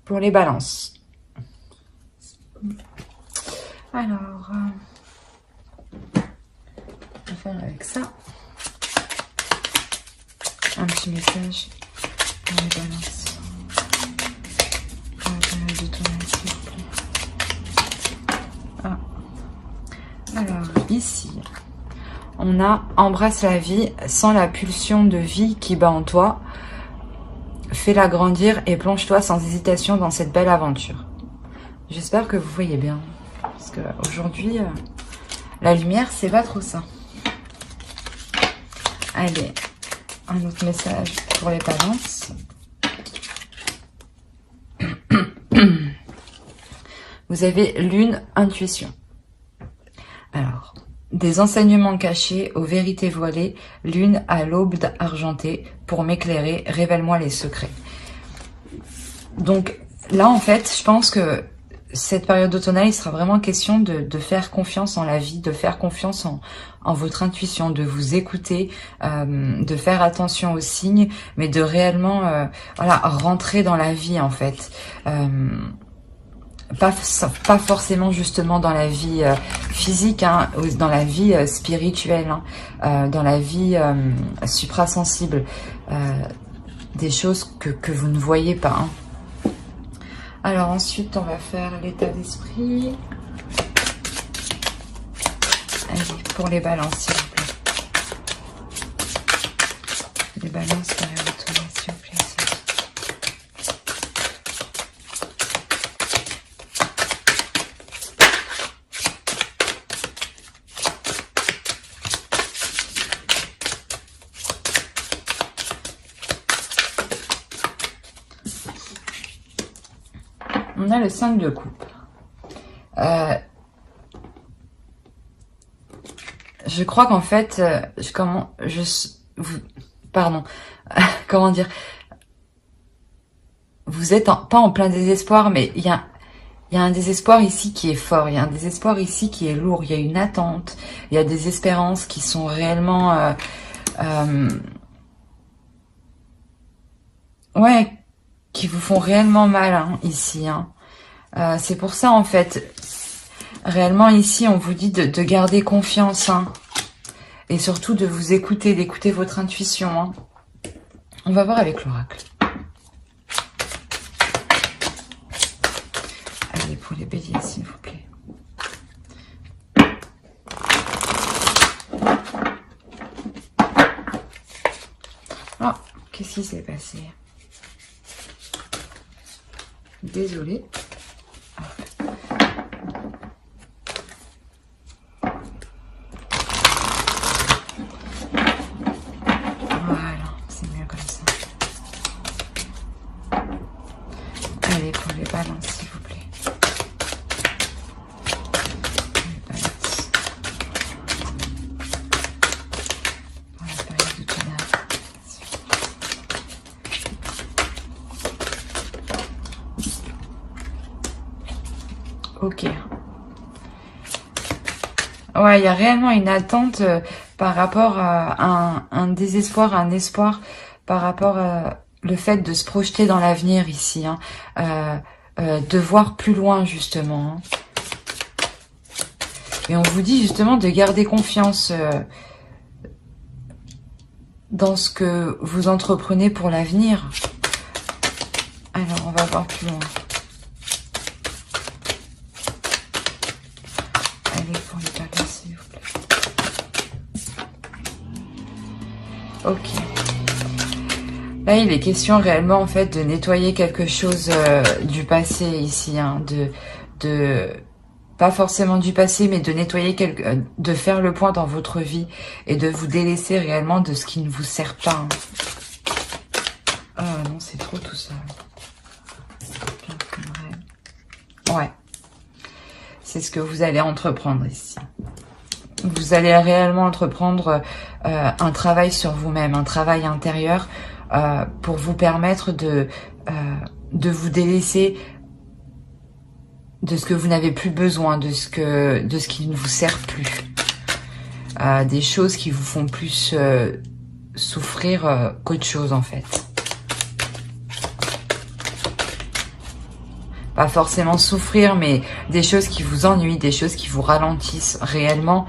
pour les balances. Alors, on va faire avec ça. Un petit message pour les balances. Pour la période de tournage, s'il vous plaît. Ah. Alors, ici, on a « Embrasse la vie sans la pulsion de vie qui bat en toi. Fais-la grandir et plonge-toi sans hésitation dans cette belle aventure. » J'espère que vous voyez bien. Parce qu'aujourd'hui, la lumière, c'est pas trop ça. Allez, un autre message pour les balances. Vous avez lune, intuition. Alors, des enseignements cachés aux vérités voilées, lune à l'aube argentée, pour m'éclairer, révèle-moi les secrets. Donc là, en fait, je pense que cette période automnale, il sera vraiment question de faire confiance en la vie, de faire confiance en votre intuition, de vous écouter, de faire attention aux signes, mais de réellement voilà, rentrer dans la vie, en fait. Pas forcément justement dans la vie physique, hein, dans la vie spirituelle, hein, dans la vie suprasensible, des choses que vous ne voyez pas. Hein. Alors ensuite, on va faire l'état d'esprit. Allez, pour les balances, s'il vous plaît. Les balances, période automnale, s'il vous plaît. On a le 5 de coupe. Je crois qu'en fait, comment dire, vous êtes pas en plein désespoir, mais il y a un désespoir ici qui est fort, il y a un désespoir ici qui est lourd, il y a une attente, il y a des espérances qui sont réellement, ouais, qui vous font réellement mal, hein, ici, hein. C'est pour ça, en fait, réellement, ici, on vous dit de garder confiance, hein, et surtout de vous écouter, d'écouter votre intuition, hein. On va voir avec l'oracle. Allez, pour les béliers, s'il vous plaît. Ah, qu'est-ce qui s'est passé? Désolée. Voilà, c'est mieux comme ça. Allez, pour les balances, s'il vous plaît. Les balances. Pour la période de tournage. Ok. Ouais, il y a réellement une attente par rapport à un désespoir, un espoir par rapport à le fait de se projeter dans l'avenir ici, hein, de voir plus loin justement. Hein. Et on vous dit justement de garder confiance dans ce que vous entreprenez pour l'avenir. Alors, on va voir plus loin. Allez, pour les balances, s'il vous plaît. Ok. Là, il est question réellement, en fait, de nettoyer quelque chose du passé ici, hein, pas forcément du passé, mais de nettoyer de faire le point dans votre vie et de vous délaisser réellement de ce qui ne vous sert pas. Hein. Ah non, c'est trop tout ça. Ouais. C'est ce que vous allez entreprendre ici. Vous allez réellement entreprendre un travail sur vous-même, un travail intérieur pour vous permettre de vous délaisser de ce que vous n'avez plus besoin, de ce qui ne vous sert plus. Des choses qui vous font plus souffrir qu'autre chose en fait. pas forcément souffrir, mais des choses qui vous ennuient, des choses qui vous ralentissent réellement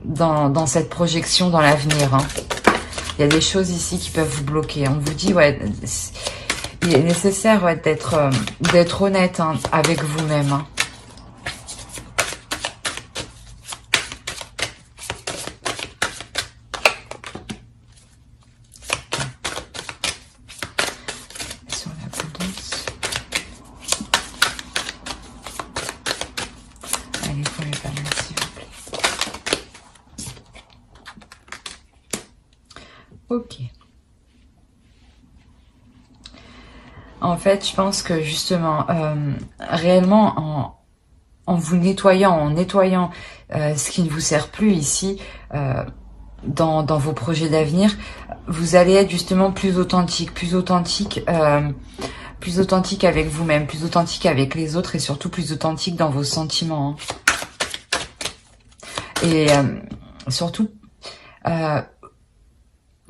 dans cette projection dans l'avenir. Hein. Il y a des choses ici qui peuvent vous bloquer. On vous dit, ouais, il est nécessaire d'être honnête hein, avec vous-même. Hein. Ok. En fait, je pense que justement, réellement, en vous nettoyant, ce qui ne vous sert plus ici, dans vos projets d'avenir, vous allez être justement plus authentique avec vous-même, plus authentique avec les autres et surtout plus authentique dans vos sentiments. Hein. Et surtout,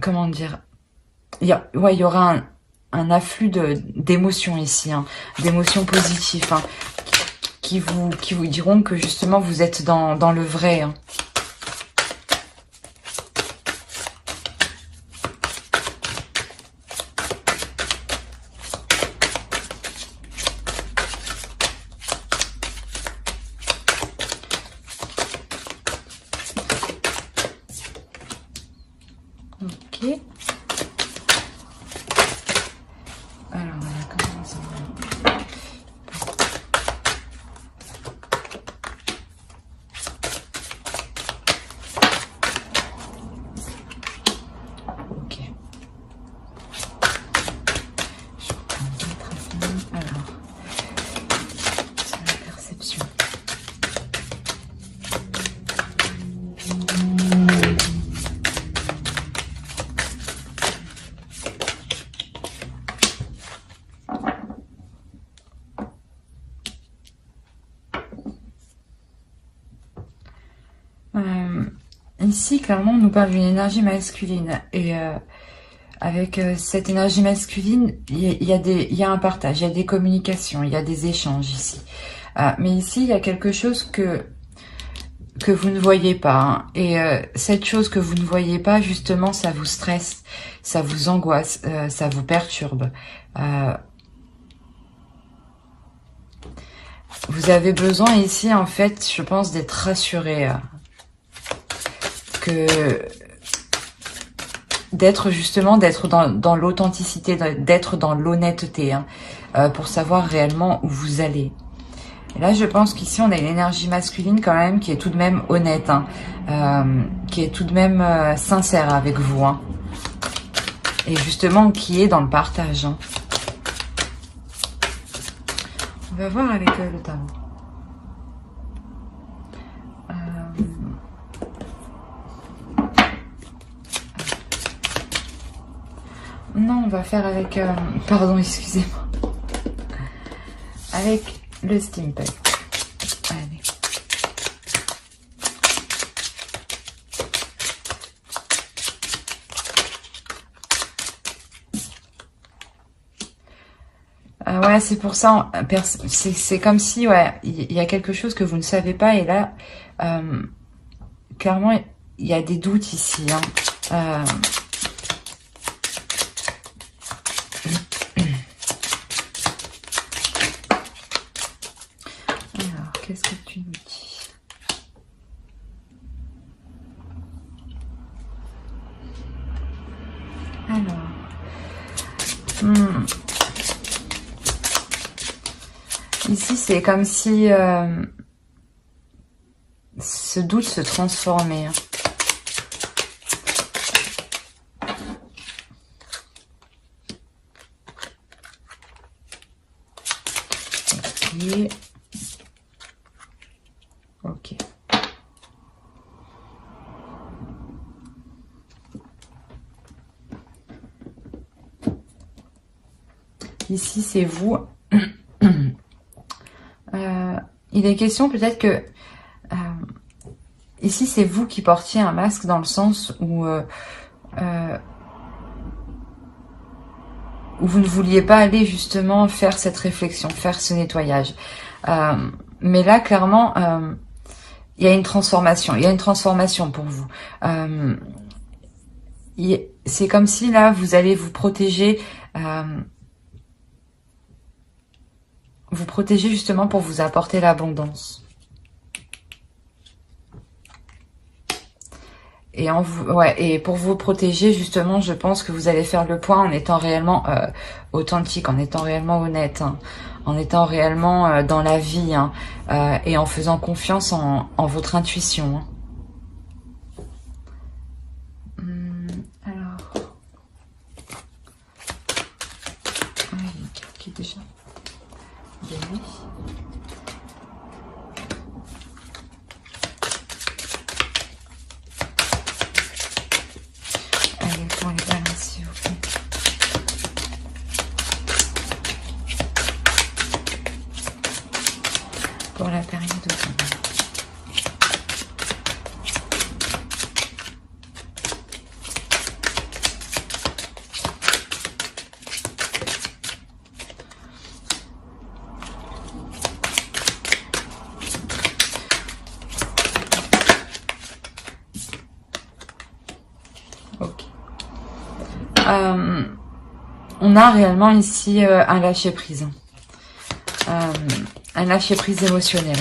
comment dire, il y aura un afflux d'émotions ici, hein, d'émotions positives, hein, qui vous diront que justement vous êtes dans le vrai. Hein. Ok. Alors, on va commencer. Ok. Je reprends votre avis. Alors, sur la perception. Ici, clairement, on nous parle d'une énergie masculine. Et avec cette énergie masculine, il y a un partage, il y a des communications, il y a des échanges ici. Mais ici, il y a quelque chose que vous ne voyez pas. Hein. Et cette chose que vous ne voyez pas, justement, ça vous stresse, ça vous angoisse, ça vous perturbe. Vous avez besoin ici, en fait, je pense, d'être rassuré. D'être dans l'authenticité, d'être dans l'honnêteté, hein, pour savoir réellement où vous allez. Et là, je pense qu'ici, on a une énergie masculine quand même qui est tout de même honnête, hein, qui est tout de même sincère avec vous, hein, et justement qui est dans le partage. Hein. On va voir avec le tarot. Non, on va faire avec... pardon, excusez-moi. Avec le steampunk. Allez. Ouais, c'est pour ça. C'est comme si, ouais, il y a quelque chose que vous ne savez pas. Et là, clairement, il y a des doutes ici. Hein. Qu'est-ce que tu nous dis? Alors, ici c'est comme si ce doute se transformait. Hein. Ok. Ok. Ici, c'est vous. Il est question peut-être que ici, c'est vous qui portiez un masque dans le sens où vous ne vouliez pas aller justement faire cette réflexion, faire ce nettoyage. Mais là, clairement, il y a une transformation. Il y a une transformation pour vous. C'est comme si là, vous allez vous protéger. Vous protéger justement pour vous apporter l'abondance. Et pour vous protéger, justement, je pense que vous allez faire le point en étant réellement authentique, en étant réellement honnête, hein, en étant réellement dans la vie, hein, et en faisant confiance en votre intuition. Hein. Alors, oui, qui déjà oui. Allez, pour les balances, s'il vous plaît. Pour la période automnale. On a réellement ici un lâcher-prise. Un lâcher-prise émotionnel.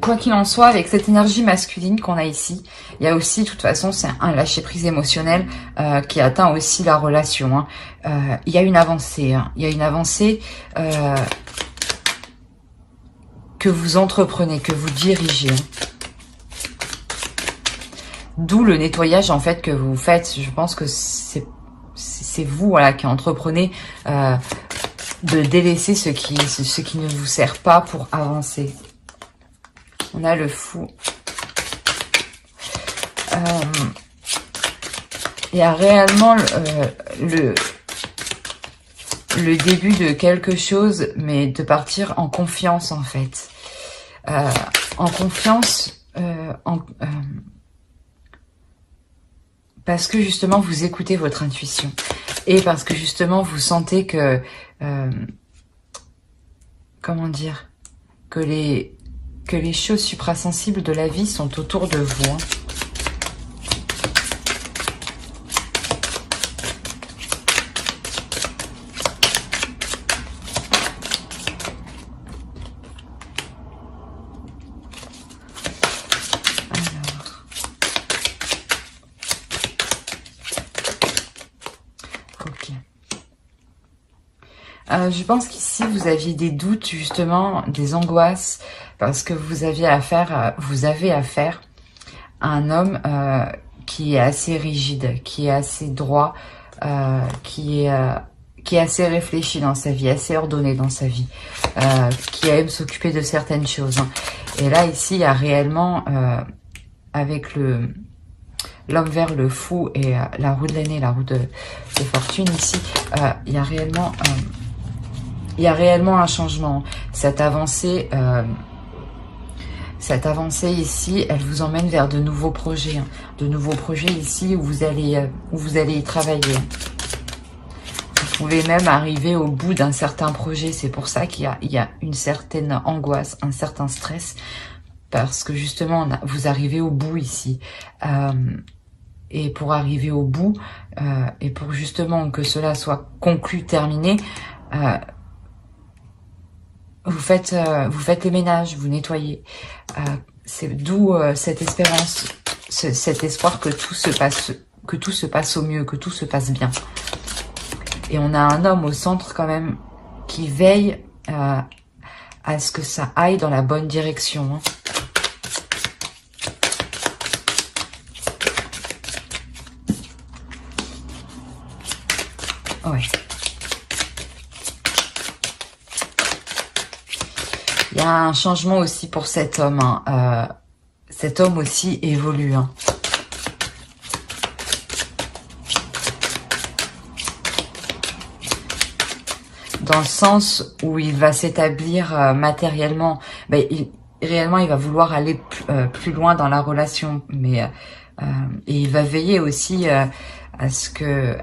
Quoi qu'il en soit, avec cette énergie masculine qu'on a ici, il y a aussi, de toute façon, c'est un lâcher-prise émotionnel qui atteint aussi la relation. Hein. Il y a une avancée. Hein. Il y a une avancée que vous entreprenez, que vous dirigez. D'où le nettoyage, en fait, que vous faites. Je pense que c'est vous, voilà, qui entreprenez de délaisser ce qui ne vous sert pas pour avancer. On a le fou. Il y a réellement le début de quelque chose, mais de partir en confiance, en fait. En confiance, parce que justement, vous écoutez votre intuition. Et parce que justement, vous sentez que... comment dire, que les choses suprasensibles de la vie sont autour de vous. Hein. Je pense qu'ici, vous aviez des doutes, justement, des angoisses, parce que vous avez affaire à un homme qui est assez rigide, qui est assez droit, qui est assez réfléchi dans sa vie, assez ordonné dans sa vie, qui aime s'occuper de certaines choses. Hein. Et là, ici, il y a réellement, avec l'homme vert, le fou et la roue de l'année, la roue de fortune, ici, il y a réellement... il y a réellement un changement. Cette avancée ici, elle vous emmène vers de nouveaux projets. Hein. De nouveaux projets ici où vous allez y travailler. Vous pouvez même arriver au bout d'un certain projet. C'est pour ça qu'il y a une certaine angoisse, un certain stress. Parce que justement, vous arrivez au bout ici. Et pour arriver au bout, et pour justement que cela soit conclu, terminé... Vous faites le ménage, vous nettoyez. C'est d'où cette espérance, cet espoir que tout se passe au mieux, que tout se passe bien. Et on a un homme au centre quand même qui veille à ce que ça aille dans la bonne direction. Hein. Ouais. Il y a un changement aussi pour cet homme. Hein. Cet homme aussi évolue. Hein. dans le sens où il va s'établir matériellement. Ben, réellement, il va vouloir aller plus loin dans la relation, mais et il va veiller aussi à ce que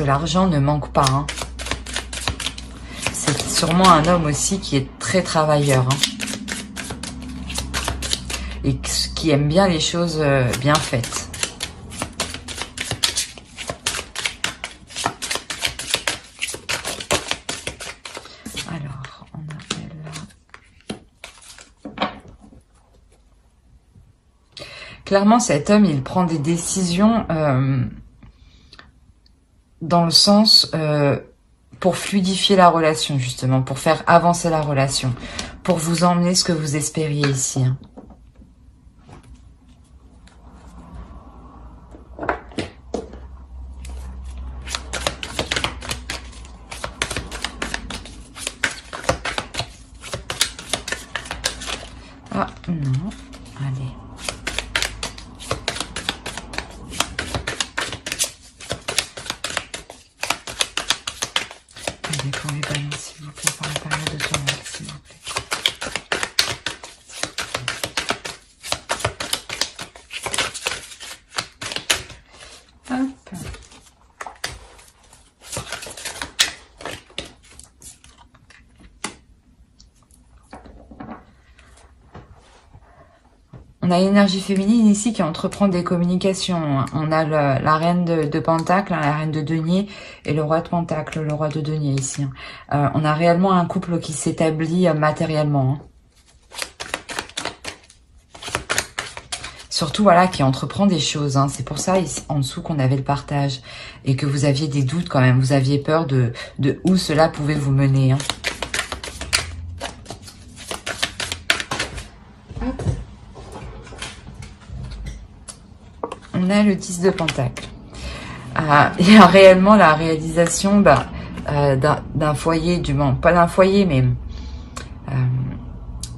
l'argent ne manque pas. Hein. C'est sûrement un homme aussi qui est très travailleur, hein, et qui aime bien les choses bien faites. Alors, on appelle là. Clairement, cet homme, il prend des décisions dans le sens pour fluidifier la relation, justement, pour faire avancer la relation, pour vous emmener ce que vous espériez ici. Hein. Ah, non. Allez. Allez, pour les balances, s'il vous plaît, par la période de tournoi, s'il vous plaît. Hop. On a l'énergie féminine ici qui entreprend des communications. On a la reine de Pentacle, la reine de denier et le roi de Pentacle, le roi de denier ici. On a réellement un couple qui s'établit matériellement. Surtout, voilà, qui entreprend des choses. Hein. C'est pour ça, en dessous, qu'on avait le partage. Et que vous aviez des doutes quand même. Vous aviez peur de où cela pouvait vous mener. Hein. On a le 10 de Pentacle. Il y a réellement la réalisation d'un foyer, du moins, pas d'un foyer, mais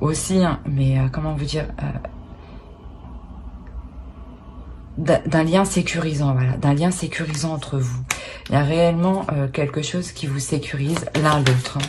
aussi, hein, mais comment vous dire, d'un lien sécurisant, voilà, d'un lien sécurisant entre vous. Il y a réellement quelque chose qui vous sécurise l'un l'autre. Hein.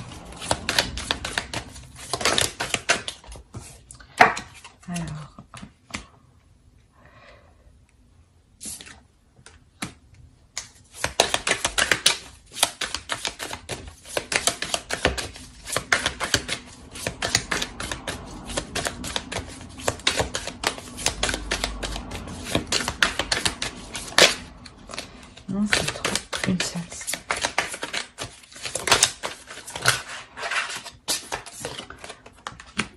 Non, c'est trop. Une seule.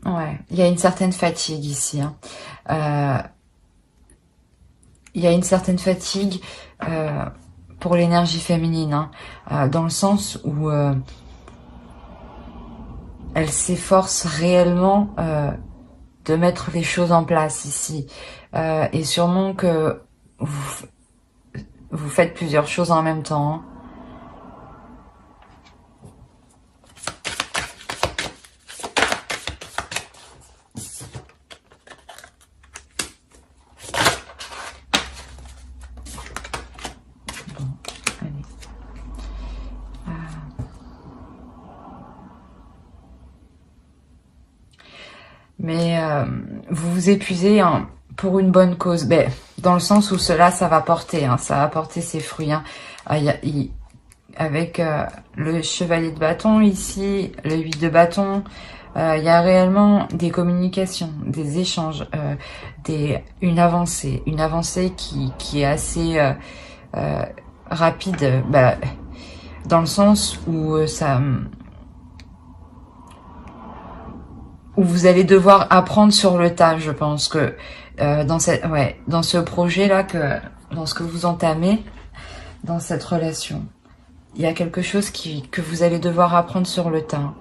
Ouais, il y a une certaine fatigue ici. Hein. Il y a une certaine fatigue pour l'énergie féminine, hein, dans le sens où elle s'efforce réellement de mettre les choses en place ici. Et sûrement que vous faites plusieurs choses en même temps. Hein. Bon, allez. Mais vous vous épuisez hein, pour une bonne cause. Ben, dans le sens où cela, ça va porter. Hein, ça va porter ses fruits. Hein. Avec le chevalier de bâton ici, le 8 de bâton, il y a réellement des communications, des échanges, une avancée qui est assez rapide, dans le sens où où vous allez devoir apprendre sur le tas. Je pense que dans ce projet là, dans ce que vous entamez, dans cette relation, il y a quelque chose que vous allez devoir apprendre sur le tas.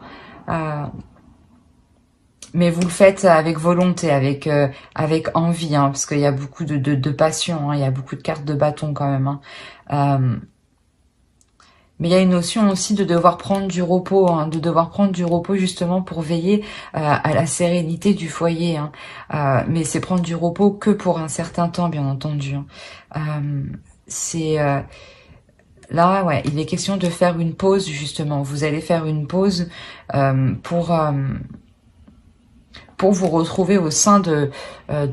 Mais vous le faites avec volonté, avec envie, hein, parce qu'il y a beaucoup de passion, hein, il y a beaucoup de cartes de bâton quand même. Hein. Mais il y a une notion aussi de devoir prendre du repos, hein, de devoir prendre du repos justement pour veiller à la sérénité du foyer. Hein. Mais c'est prendre du repos que pour un certain temps, bien entendu. Hein. Là, ouais, il est question de faire une pause, justement. Vous allez faire une pause pour vous retrouver au sein de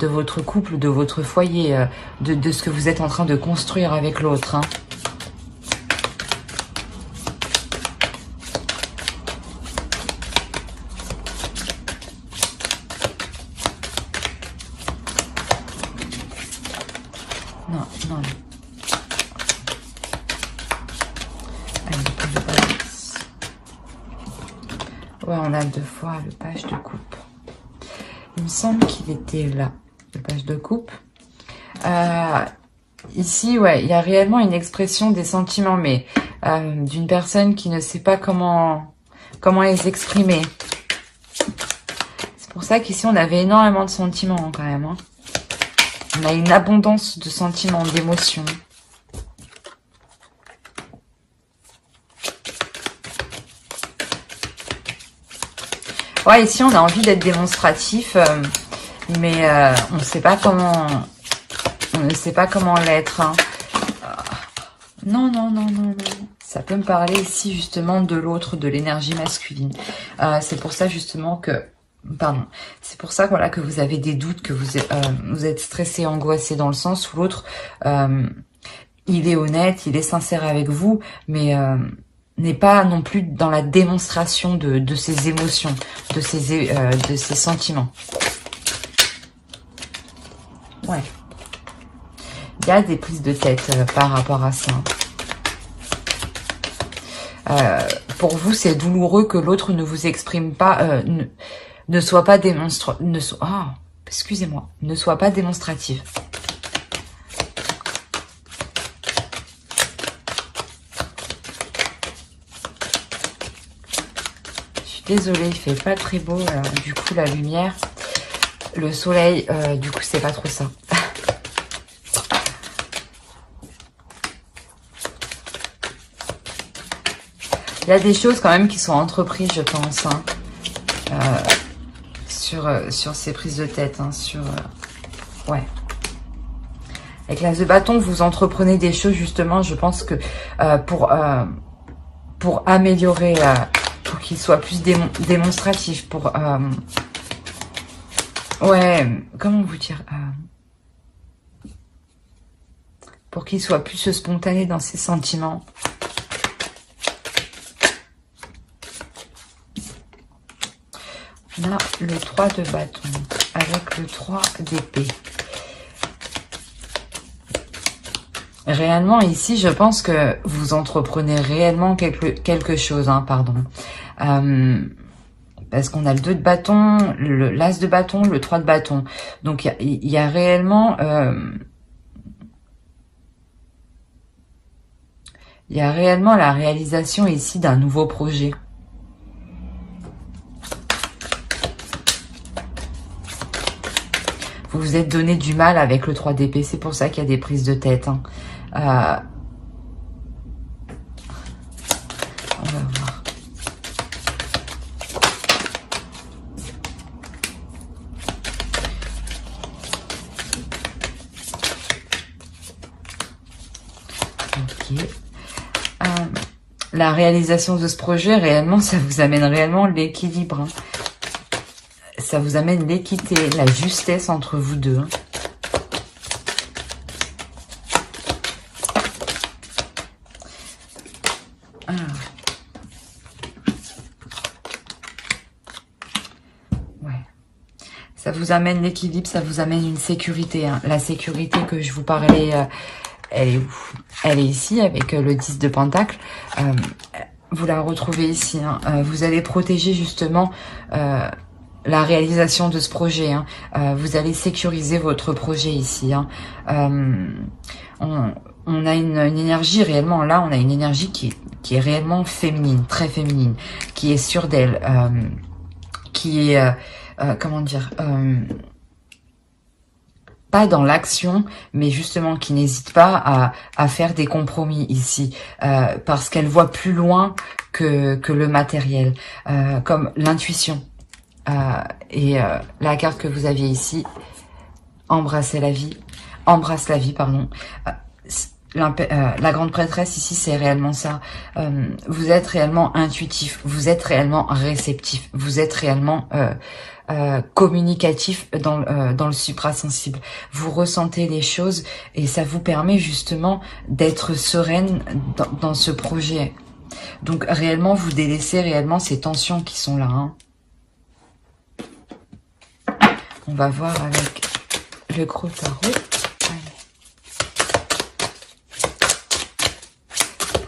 votre couple, de votre foyer, de ce que vous êtes en train de construire avec l'autre. Hein. Non, non. Allez, le balance. Ouais, on a 2 fois le page de coupe. Il me semble qu'il était là, le page de coupe. Ici, ouais, il y a réellement une expression des sentiments, mais d'une personne qui ne sait pas comment les exprimer. C'est pour ça qu'ici, on avait énormément de sentiments, hein, quand même. Hein. On a une abondance de sentiments, d'émotions. Ouais, ici, on a envie d'être démonstratif, mais on ne sait pas comment... On ne sait pas comment l'être. Hein. Non, non, non, non, non. Ça peut me parler ici, justement, de l'autre, de l'énergie masculine. C'est pour ça, justement, que... Pardon. C'est pour ça, voilà, que vous avez des doutes, que vous êtes stressé, angoissé, dans le sens où l'autre, il est honnête, il est sincère avec vous, mais n'est pas non plus dans la démonstration de ses émotions, de ses sentiments. Ouais. Il y a des prises de tête par rapport à ça. Pour vous, c'est douloureux que l'autre ne vous exprime pas... ne soit pas excusez-moi, ne soit pas démonstrative. Je suis désolée, il fait pas très beau, du coup la lumière, le soleil, du coup c'est pas trop ça. Il y a des choses quand même qui sont entreprises, je pense, hein. Sur ces prises de tête, hein, ouais. Avec l'as de bâton, vous entreprenez des choses, justement, je pense que pour améliorer, pour qu'il soit plus démonstratif, ouais, comment vous dire, pour qu'il soit plus spontané dans ses sentiments. On a le 3 de bâton avec le 3 d'épée. Réellement, ici, je pense que vous entreprenez réellement quelque chose, hein, pardon. Parce qu'on a le 2 de bâton, l'as de bâton, le 3 de bâton. Donc, il y a réellement... il y a réellement la réalisation ici d'un nouveau projet. Vous vous êtes donné du mal avec le 3 d'épée, c'est pour ça qu'il y a des prises de tête. Hein. On va voir. Ok. La réalisation de ce projet, réellement, ça vous amène réellement l'équilibre. Hein. Ça vous amène l'équité, la justesse entre vous deux. Alors. Ouais. Ça vous amène l'équilibre, ça vous amène une sécurité. Hein. La sécurité que je vous parlais, elle est où? Elle est ici avec le 10 de Pentacle. Vous la retrouvez ici. Hein. Vous allez protéger justement... la réalisation de ce projet. Hein. Vous allez sécuriser votre projet ici. Hein. On a une énergie réellement, là, on a une énergie qui est réellement féminine, très féminine, qui est sûre d'elle, qui est, comment dire, pas dans l'action, mais justement qui n'hésite pas à faire des compromis ici, parce qu'elle voit plus loin que le matériel, comme l'intuition. La carte que vous aviez ici, embrasse la vie, pardon. la grande prêtresse ici, c'est réellement ça. Vous êtes réellement intuitif, vous êtes réellement réceptif, vous êtes réellement communicatif dans le suprasensible. Vous ressentez les choses et ça vous permet justement d'être sereine dans ce projet. Donc réellement, vous délaissez réellement ces tensions qui sont là. Hein. On va voir avec le gros tarot.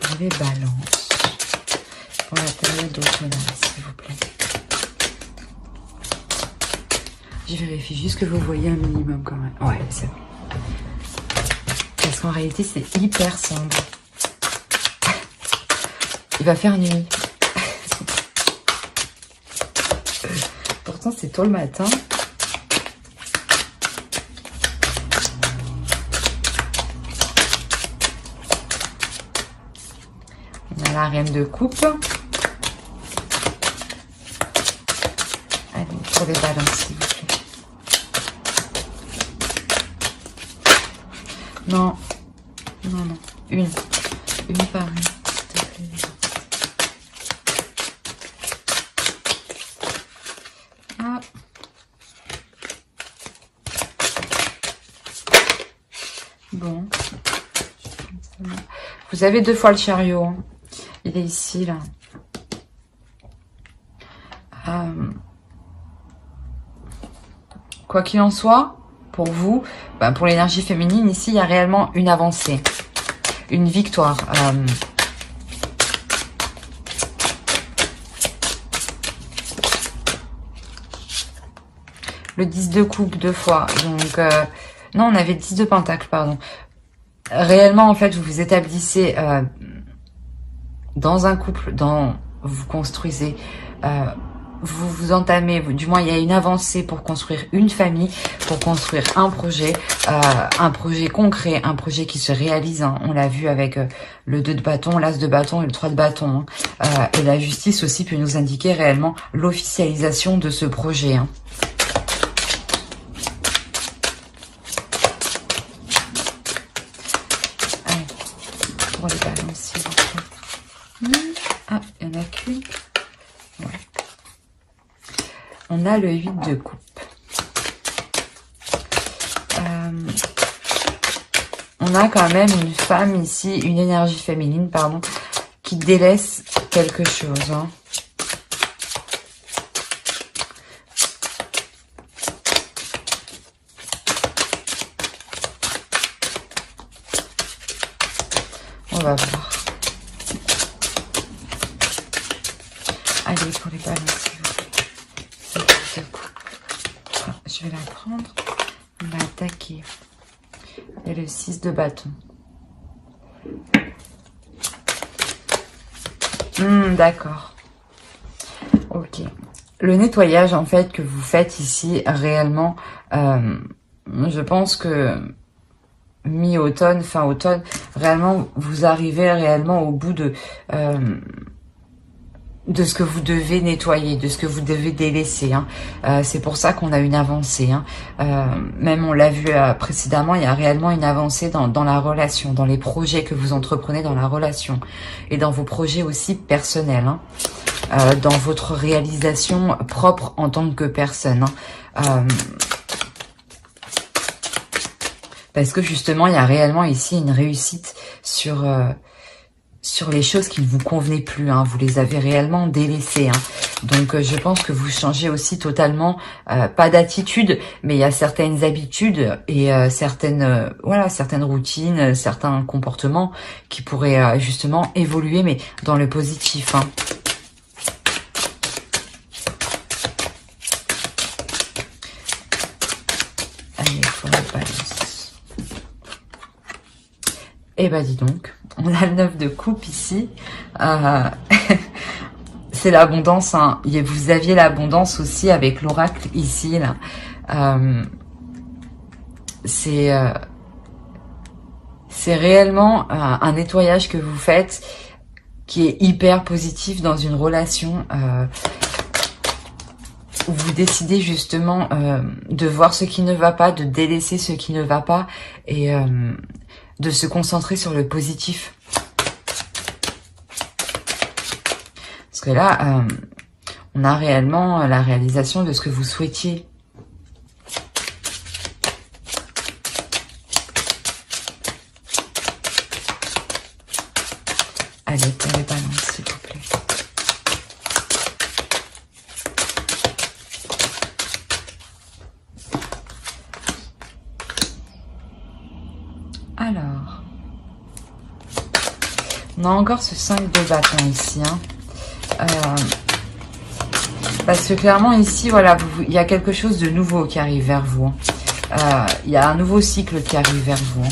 Pour les balances. Pour la période automnale, s'il vous plaît. Je vérifie juste que vous voyez un minimum quand même. Ouais, c'est bon. Parce qu'en réalité, c'est hyper sombre. Il va faire nuit. Pourtant, c'est tôt le matin. On a la reine de coupe. Allez, pour les balances, s'il vous plaît. Non. Non, non. Une par une. Ah. Bon. Vous avez 2 fois le chariot. Hein. Il est ici, là. Quoi qu'il en soit, pour vous, pour l'énergie féminine, ici, il y a réellement une avancée. Une victoire. Le 10 de coupe 2 fois. Donc, non, on avait 10 de pentacle, pardon. Réellement, en fait, vous vous établissez dans un couple, vous construisez, vous vous entamez, du moins il y a une avancée pour construire une famille, pour construire un projet concret, un projet qui se réalise. Hein. On l'a vu avec le 2 de bâton, l'as de bâton et le 3 de bâton. Hein. Et la justice aussi peut nous indiquer réellement l'officialisation de ce projet. Hein. Pour les balances, s'il vous plaît. Ah, il n'y en a qu'une. Ouais. On a le 8 de coupe. On a quand même une femme ici, une énergie féminine, pardon, qui délaisse quelque chose. Hein. On va voir. Allez, pour les balances, s'il vous plaît. Je vais la prendre. On va attaquer. Et le 6 de bâton. D'accord. Ok. Le nettoyage, en fait, que vous faites ici, réellement, je pense que mi-automne, fin automne, réellement, vous arrivez réellement au bout de ce que vous devez nettoyer, de ce que vous devez délaisser. Hein. C'est pour ça qu'on a une avancée. Hein. Même on l'a vu précédemment, il y a réellement une avancée dans la relation, dans les projets que vous entreprenez dans la relation et dans vos projets aussi personnels, hein. Dans votre réalisation propre en tant que personne. Hein. Parce que justement, il y a réellement ici une réussite sur les choses qui ne vous convenaient plus. Hein. Vous les avez réellement délaissées. Hein. Donc, je pense que vous changez aussi totalement, pas d'attitude, mais il y a certaines habitudes et certaines routines, certains comportements qui pourraient justement évoluer, mais dans le positif. Hein. Allez, pour la balance. Eh ben, dis donc. On a le 9 de coupe ici. C'est l'abondance. Hein. Vous aviez l'abondance aussi avec l'oracle ici. Là. C'est réellement un nettoyage que vous faites qui est hyper positif dans une relation. Où vous décidez justement de voir ce qui ne va pas, de délaisser ce qui ne va pas et de se concentrer sur le positif. Parce que là, on a réellement la réalisation de ce que vous souhaitiez. Allez, pour les balances, s'il vous plaît. Alors, on a encore ce 5 de bâton ici. Parce que clairement ici, voilà, il y a quelque chose de nouveau qui arrive vers vous. Il y a un nouveau cycle qui arrive vers vous.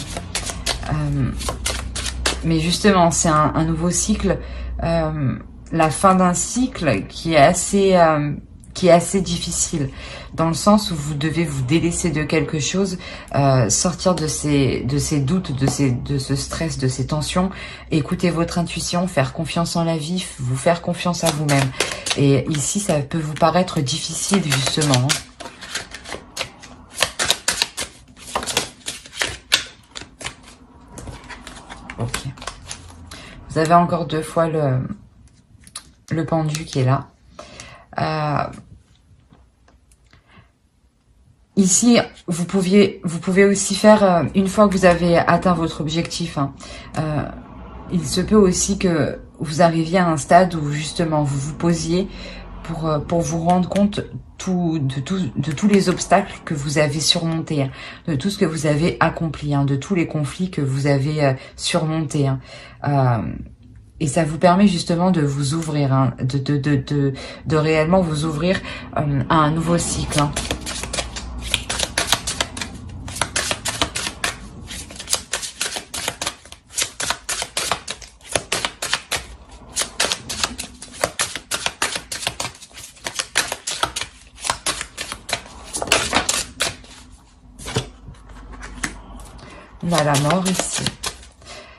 Mais justement, c'est un nouveau cycle, la fin d'un cycle qui est assez difficile, dans le sens où vous devez vous délaisser de quelque chose, sortir de ces doutes, de ce stress, de ces tensions, écouter votre intuition, faire confiance en la vie, vous faire confiance à vous-même. Et ici, ça peut vous paraître difficile, justement. Ok. Vous avez encore 2 fois le pendu qui est là. Ici, vous pouvez aussi faire, une fois que vous avez atteint votre objectif, il se peut aussi que vous arriviez à un stade où justement vous vous posiez pour vous rendre compte de tous les obstacles que vous avez surmontés, de tout ce que vous avez accompli, de tous les conflits que vous avez surmontés. Et ça vous permet justement de vous ouvrir, de réellement vous ouvrir à un nouveau cycle. On a la mort ici.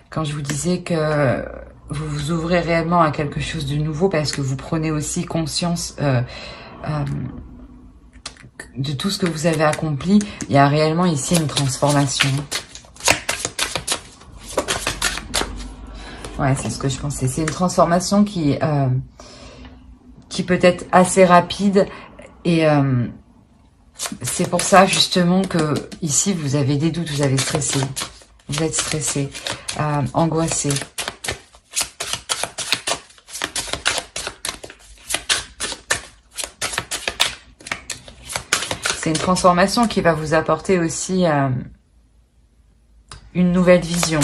Quand je vous disais que vous vous ouvrez réellement à quelque chose de nouveau parce que vous prenez aussi conscience de tout ce que vous avez accompli, il y a réellement ici une transformation. Ouais, c'est ce que je pensais. C'est une transformation qui peut être assez rapide et c'est pour ça justement que ici vous avez des doutes, vous avez stressé, vous êtes stressé, angoissé. C'est une transformation qui va vous apporter aussi une nouvelle vision.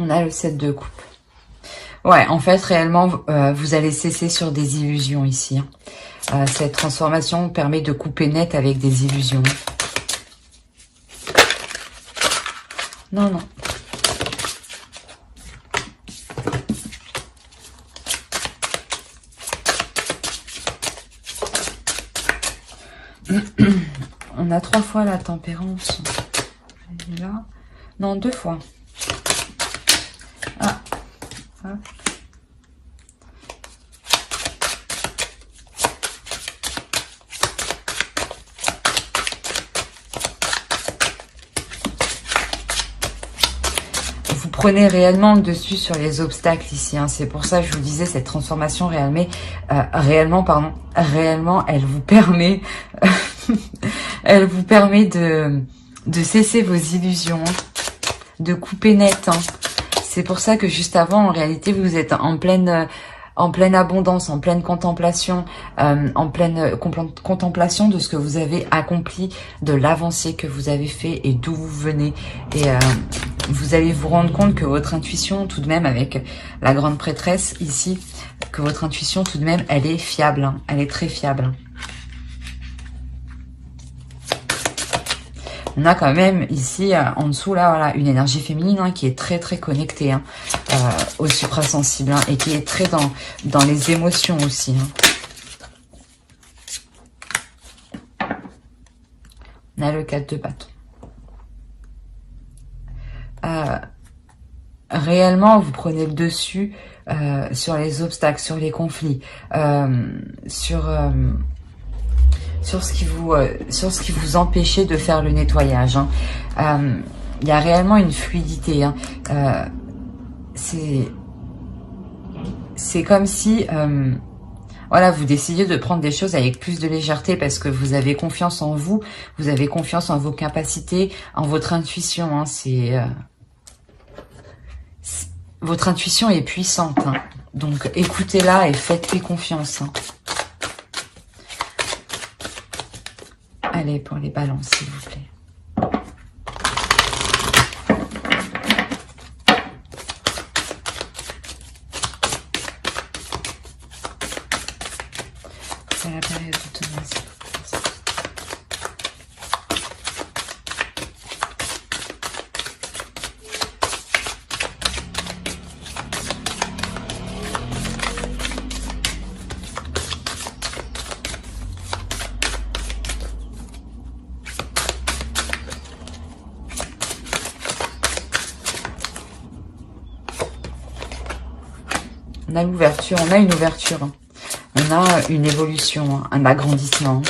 On a le 7 de coupe. Ouais, en fait, réellement, vous allez cesser sur des illusions ici. Cette transformation permet de couper net avec des illusions. Non, non. On a 3 fois la tempérance. Là. Non, 2 fois. Ah. Hop. Vous prenez réellement le dessus sur les obstacles ici. C'est pour ça que je vous disais, cette transformation réellement, elle vous permet, elle vous permet de cesser vos illusions, de couper net. C'est pour ça que juste avant, en réalité, vous êtes en pleine abondance, en pleine contemplation, contemplation de ce que vous avez accompli, de l'avancée que vous avez fait et d'où vous venez. Et vous allez vous rendre compte que votre intuition, tout de même, avec la grande prêtresse ici, que votre intuition, tout de même, elle est fiable, elle est très fiable. On a quand même ici, en dessous, là, voilà, une énergie féminine qui est très, très connectée au suprasensible et qui est très dans les émotions aussi. On a le 4 de bâton. réellement, vous prenez le dessus sur les obstacles, sur les conflits, sur ce qui vous empêchait de faire le nettoyage. Hein. Il y a réellement une fluidité. Hein. C'est comme si voilà, vous décidez de prendre des choses avec plus de légèreté parce que vous avez confiance en vous, vous avez confiance en vos capacités, en votre intuition. Hein. Votre intuition est puissante. Hein. Donc écoutez-la et faites-lui confiance. Hein. Allez, pour les balances, s'il vous plaît. C'est la période d'automne, s'il vous plaît. On a l'ouverture, on a une ouverture. Hein. On a une évolution, hein, un agrandissement.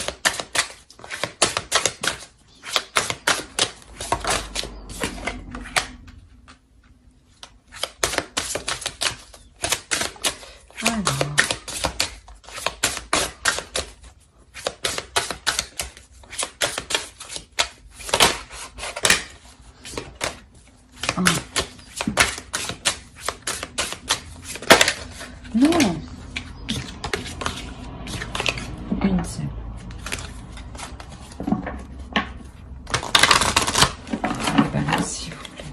Non. Une seule. Les balances, s'il vous plaît.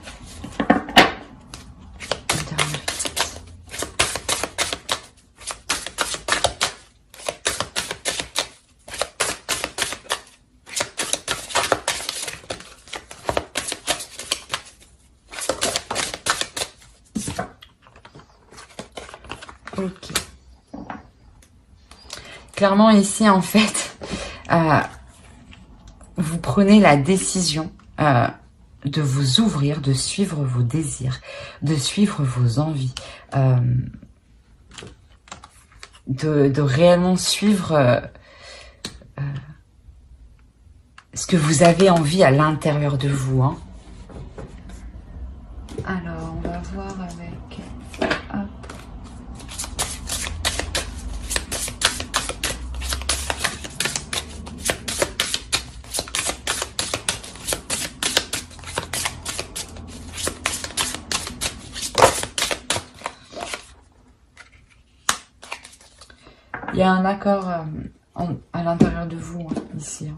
Une dernière vitesse. Ok. Clairement ici, en fait, vous prenez la décision de vous ouvrir, de suivre vos désirs, de suivre vos envies, de réellement suivre ce que vous avez envie à l'intérieur de vous. Hein. Alors, on va voir avec... Hop. Il y a un accord à l'intérieur de vous, hein, ici.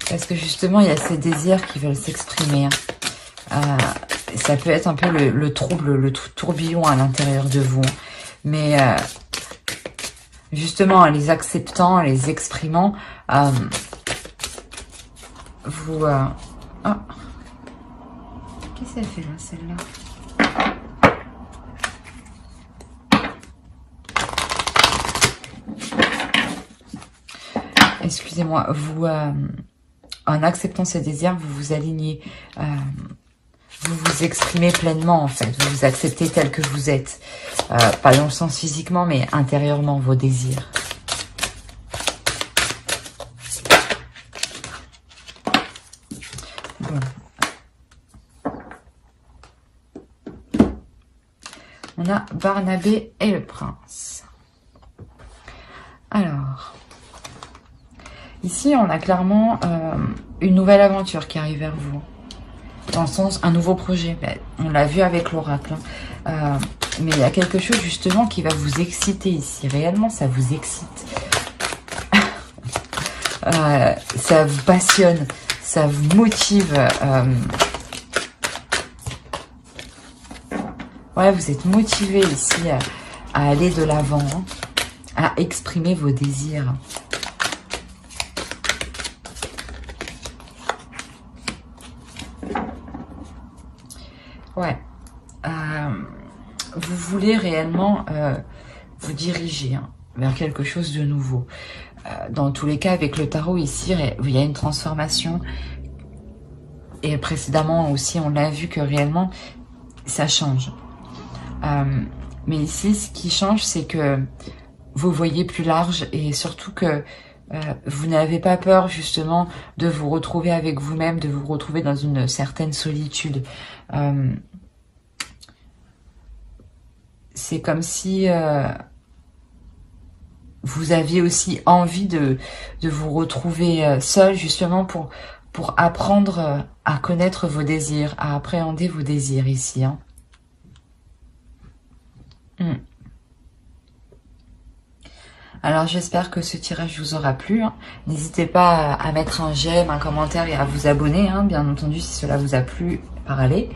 Parce que justement, il y a ces désirs qui veulent s'exprimer. Hein. Ça peut être un peu le trouble, le tourbillon à l'intérieur de vous. Mais justement, en les acceptant, en les exprimant, vous... Oh. Qu'est-ce qu'elle fait là, celle-là? Excusez-moi, vous... en acceptant ces désirs, vous vous alignez, vous vous exprimez pleinement en fait, vous vous acceptez tel que vous êtes, pas dans le sens physiquement, mais intérieurement, vos désirs. Bon. On a Barnabé et le prince. Alors... Ici, on a clairement une nouvelle aventure qui arrive vers vous. Dans le sens, un nouveau projet. Ben, on l'a vu avec l'oracle. Hein. Mais il y a quelque chose justement qui va vous exciter ici. Réellement, ça vous excite. Ça vous passionne. Ça vous motive. Ouais, vous êtes motivé ici à aller de l'avant. Hein, à exprimer vos désirs. Ouais. Vous voulez réellement vous diriger vers quelque chose de nouveau. Dans tous les cas, avec le tarot ici, il y a une transformation. Et précédemment aussi, on l'a vu que réellement, ça change. Mais ici, ce qui change, c'est que vous voyez plus large et surtout que vous n'avez pas peur justement de vous retrouver avec vous-même, de vous retrouver dans une certaine solitude. C'est comme si vous aviez aussi envie de vous retrouver seul justement pour apprendre à connaître vos désirs, à appréhender vos désirs ici. Alors j'espère que ce tirage vous aura plu. N'hésitez pas à mettre un j'aime, un commentaire et à vous abonner, bien entendu, si cela vous a plu, par aller.